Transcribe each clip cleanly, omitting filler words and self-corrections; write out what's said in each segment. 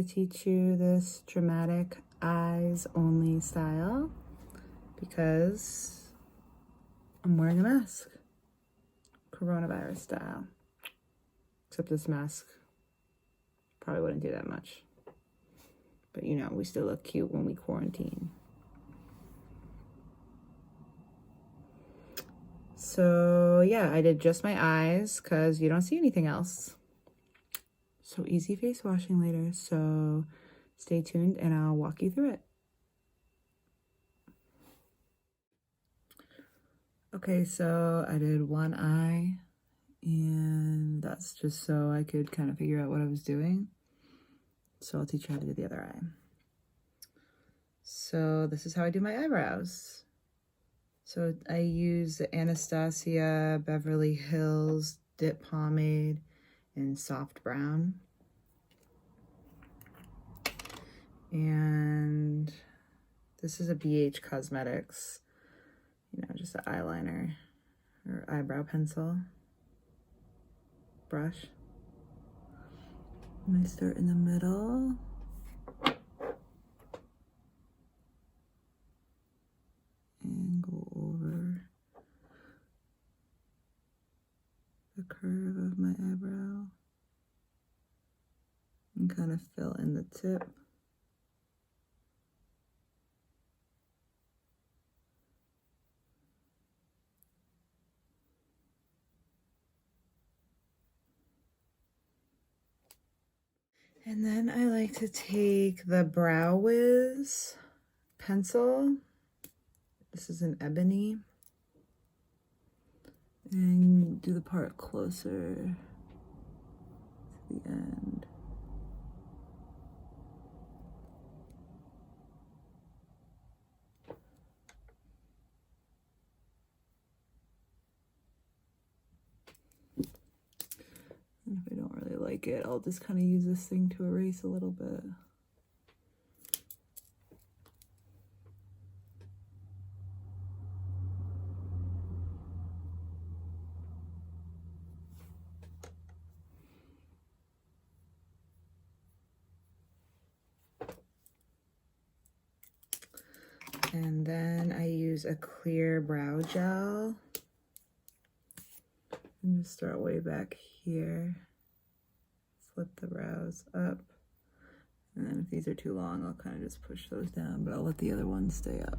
to teach you this dramatic eyes only style because I'm wearing a mask, coronavirus style. Except this mask probably wouldn't do that much. But you know, we still look cute when we quarantine. So yeah, I did just my eyes because you don't see anything else. So easy face washing later. So stay tuned and I'll walk you through it. Okay, so I did one eye and that's just so I could kind of figure out what I was doing. So I'll teach you how to do the other eye. So this is how I do my eyebrows. So I use the Anastasia Beverly Hills Dip Pomade in soft brown. And this is a BH Cosmetics, you know, just an eyeliner or eyebrow pencil brush. And I start in the middle. And go over the curve of my eyebrow and kind of fill in the tip. And then I like to take the Brow Wiz pencil. This is an Ebony. And do the part closer to the end. And if I don't really like it, I'll just kind of use this thing to erase a little bit. And then I use a clear brow gel. And just start way back here. Flip the brows up. And then if these are too long, I'll kind of just push those down, but I'll let the other ones stay up.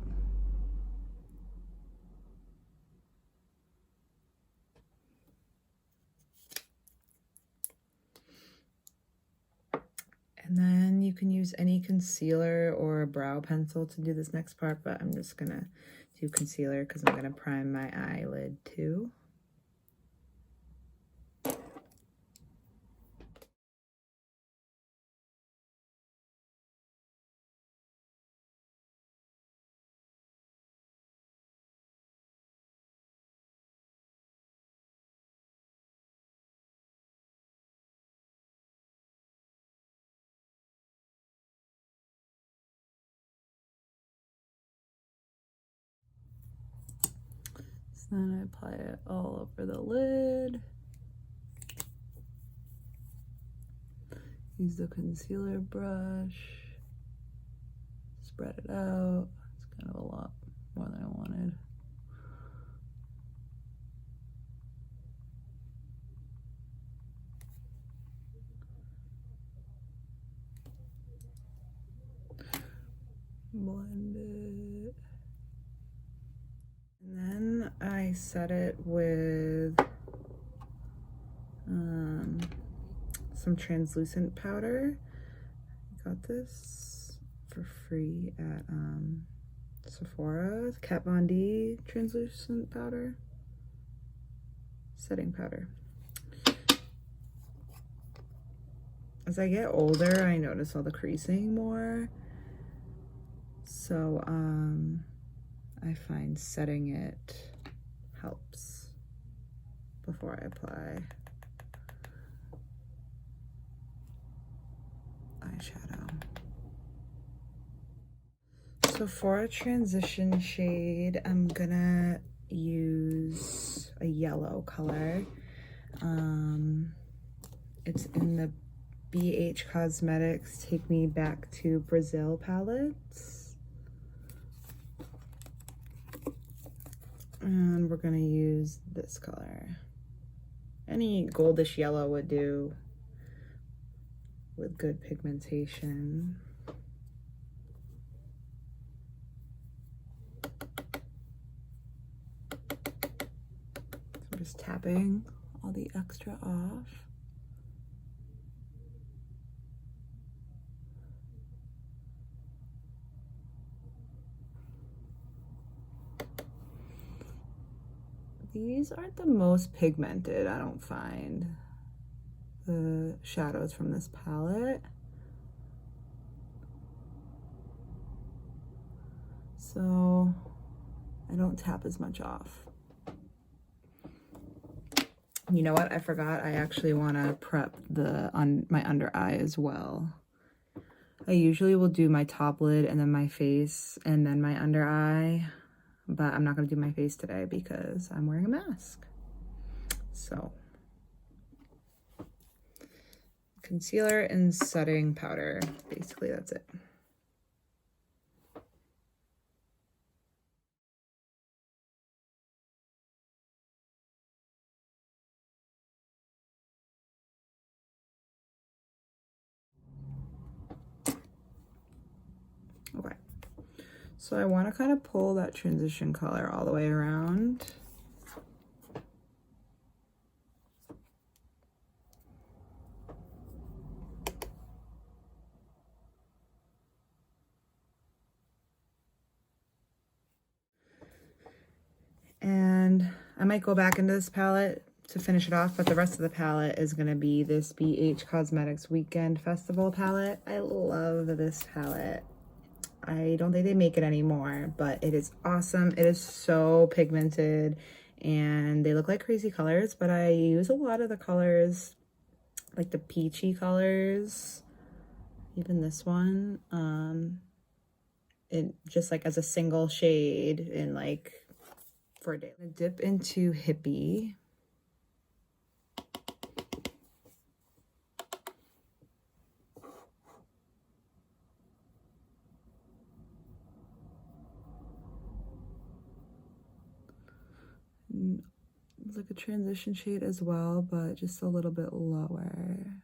And then you can use any concealer or a brow pencil to do this next part, but I'm just gonna do concealer because I'm gonna prime my eyelid too. So then I apply it all over the lid. Use the concealer brush. Spread it out. It's kind of a lot more than I wanted. Blend it. And then I set it with some translucent powder. I got this for free at Sephora. Kat Von D translucent powder. Setting powder. As I get older, I notice all the creasing more. So I find setting it helps before I apply eyeshadow. So for a transition shade, I'm gonna use a yellow color. It's in the BH Cosmetics Take Me Back to Brazil palettes. And we're gonna use this color. Any goldish yellow would do with good pigmentation. So I'm just tapping all the extra off. These aren't the most pigmented, I don't find, the shadows from this palette. So I don't tap as much off. You know what? I forgot. I actually want to prep my under eye as well. I usually will do my top lid and then my face and then my under eye. But I'm not going to do my face today because I'm wearing a mask. So, concealer and setting powder. Basically, that's it. Okay. So I want to kind of pull that transition color all the way around. And I might go back into this palette to finish it off, but the rest of the palette is going to be this BH Cosmetics Weekend Festival palette. I love this palette. I don't think they make it anymore, but it is awesome. It is so pigmented and they look like crazy colors, but I use a lot of the colors, like the peachy colors, even this one, it just like as a single shade in like for a day. I'm gonna dip into Hippie. It's like a transition shade as well, but just a little bit lower.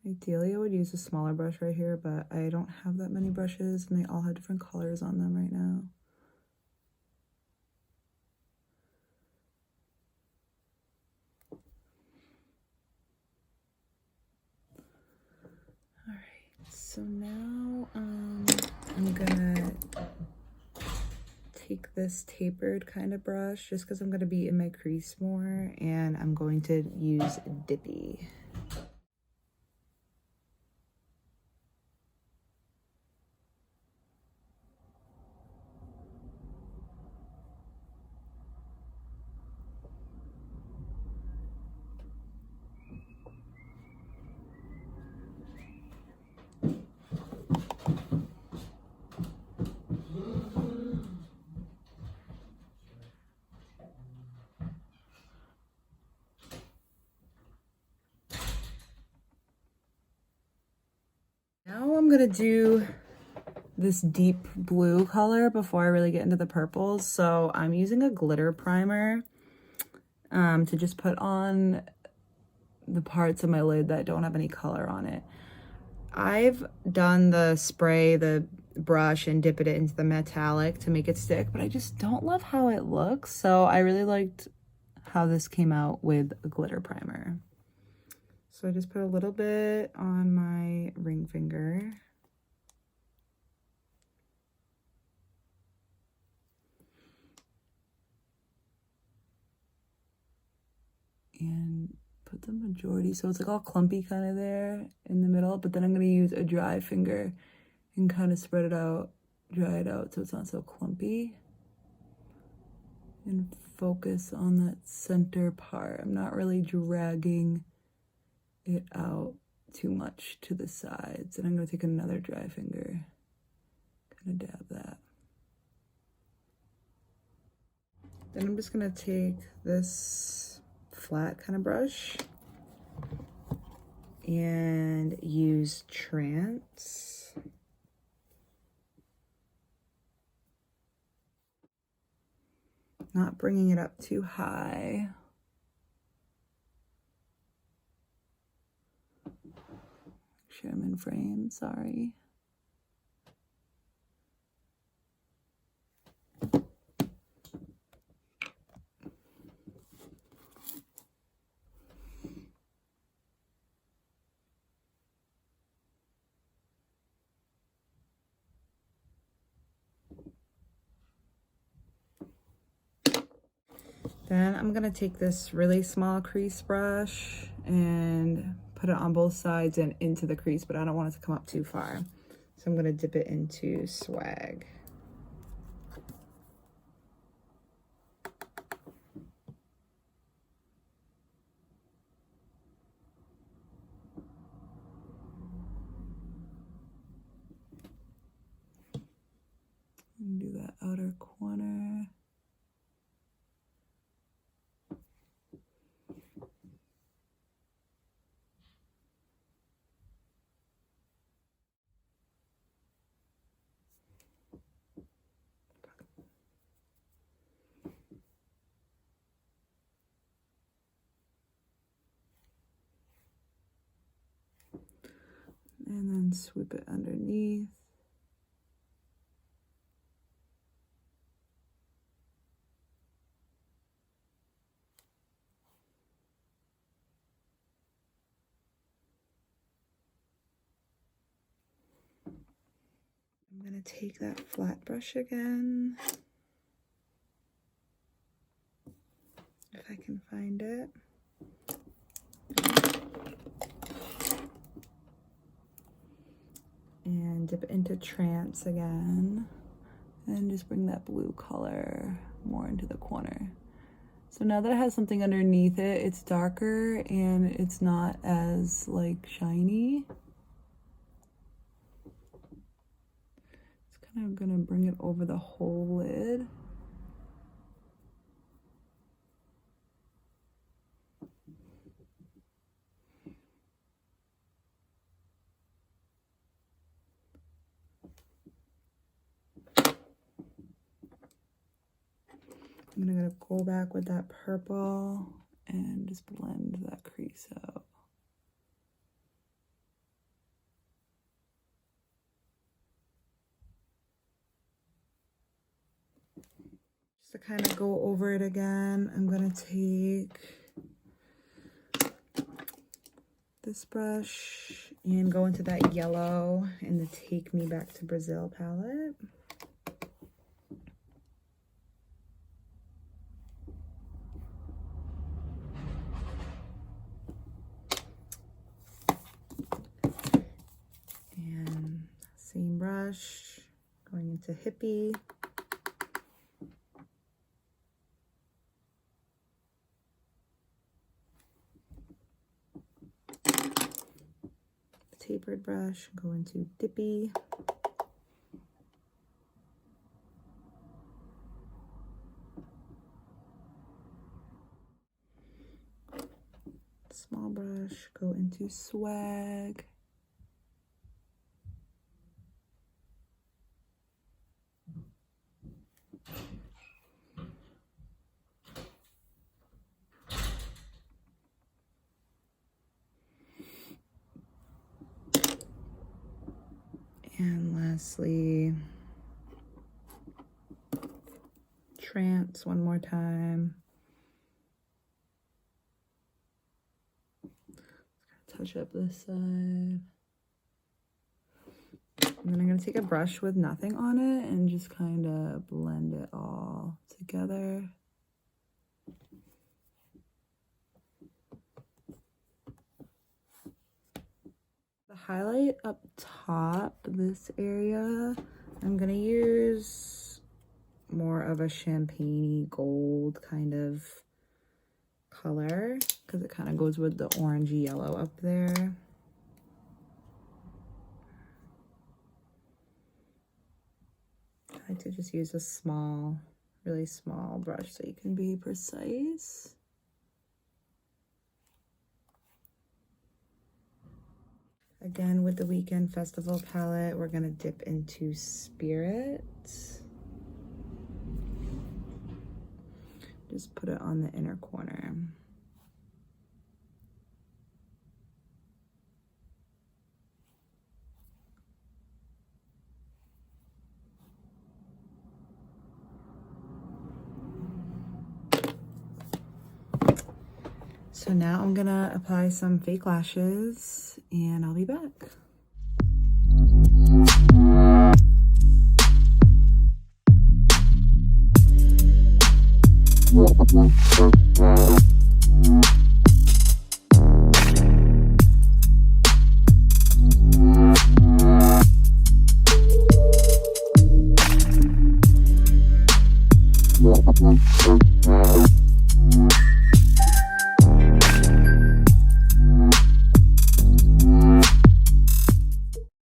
Ideally, I would use a smaller brush right here, but I don't have that many brushes and they all have different colors on them right now. All right, so now I'm gonna take this tapered kind of brush just because I'm gonna be in my crease more, and I'm going to use Dippy. Now I'm gonna do this deep blue color before I really get into the purples. So I'm using a glitter primer to just put on the parts of my lid that don't have any color on it. I've done the spray, the brush, and dipped it into the metallic to make it stick, but I just don't love how it looks. So I really liked how this came out with a glitter primer. So I just put a little bit on my ring finger. And put the majority, so it's like all clumpy kind of there in the middle, but then I'm going to use a dry finger and kind of spread it out, dry it out so it's not so clumpy. and focus on that center part. I'm not really dragging it out too much to the sides. And I'm going to take another dry finger, kind of dab that. Then I'm just going to take this flat kind of brush and use Trance. Not bringing it up too high. Make sure I'm in frame, sorry. Then I'm gonna take this really small crease brush and put it on both sides and into the crease, but I don't want it to come up too far. So I'm gonna dip it into Swag. And do that outer corner. And then swoop it underneath. I'm gonna take that flat brush again, if I can find it. And dip it into Trance again. And just bring that blue color more into the corner. So now that it has something underneath it, it's darker and it's not as like shiny. It's kind of gonna bring it over the whole lid. I'm gonna go back with that purple and just blend that crease out. Just to kind of go over it again, I'm gonna take this brush and go into that yellow in the Take Me Back to Brazil palette. And same brush, going into Hippie. Tapered brush, go into Dippy. Small brush, go into Swag. And lastly, Trance one more time. Touch up this side. And then I'm going to take a brush with nothing on it and just kind of blend it all together. The highlight up top, this area, I'm going to use more of a champagne-y gold kind of color because it kind of goes with the orangey yellow up there. I like to just use a small, really small brush so you can be precise. Again, with the Weekend Festival palette, we're gonna dip into Spirit. Just put it on the inner corner. So now I'm gonna apply some fake lashes and I'll be back.